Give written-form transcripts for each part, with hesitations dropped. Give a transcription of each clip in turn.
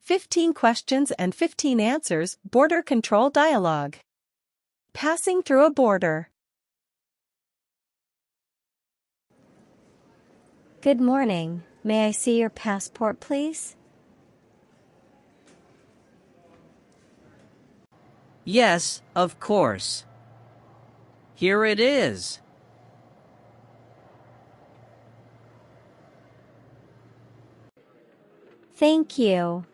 15 questions and 15 answers. Border control dialogue. Passing through a border. Good morning. May I see your passport, please? Yes, of course. Here it is. Thank you.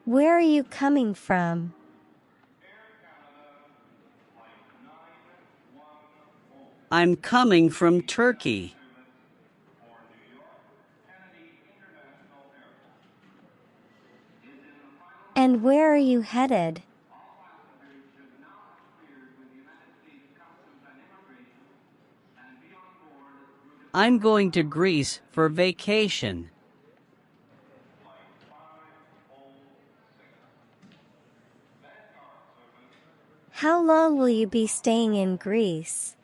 Where are you coming from? I'm coming from Turkey. And where are you headed? I'm going to Greece for vacation. How long will you be staying in Greece?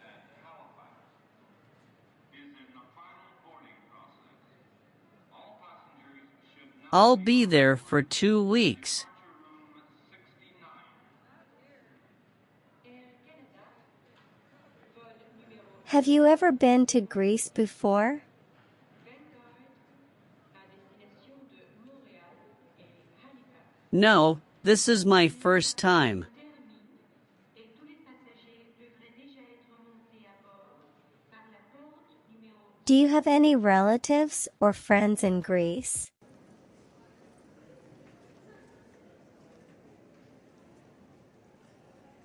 I'll be there for 2 weeks. Have you ever been to Greece before? No, this is my first time. Do you have any relatives or friends in Greece?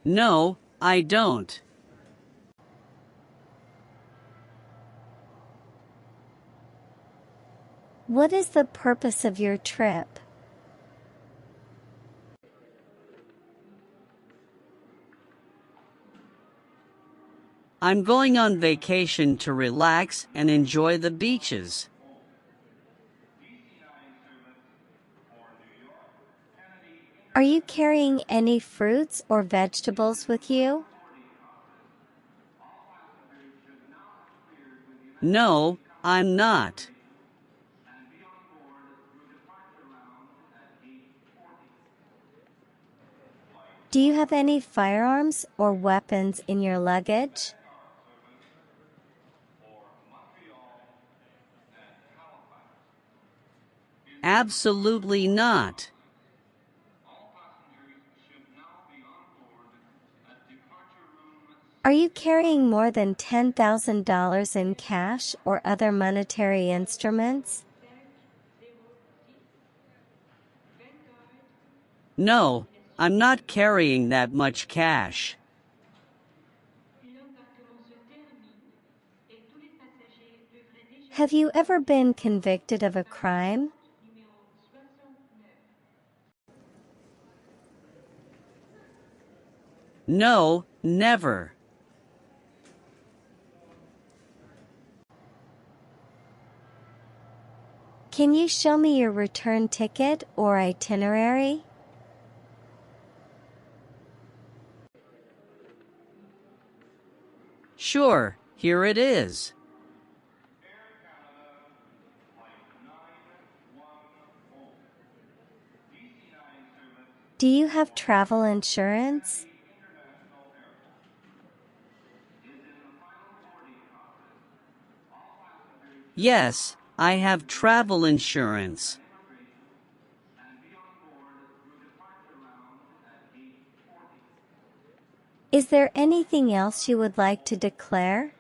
No, I don't. What is the purpose of your trip? I'm going on vacation to relax and enjoy the beaches. Are you carrying any fruits or vegetables with you? No, I'm not. Do you have any firearms or weapons in your luggage? Absolutely not. Are you carrying more than $10,000 in cash or other monetary instruments? No, I'm not carrying that much cash. Have you ever been convicted of a crime? No, never. Can you show me your return ticket or itinerary? Sure, here it is. Do you have travel insurance? Yes, I have travel insurance. Is there anything else you would like to declare?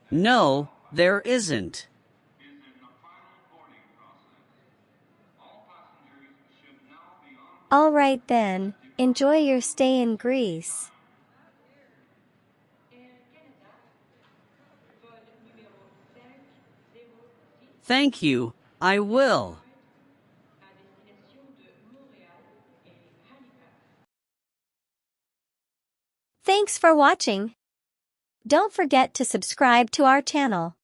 No, there isn't. All right then, enjoy your stay in Greece. Thank you, I will. Thanks for watching. Don't forget to subscribe to our channel.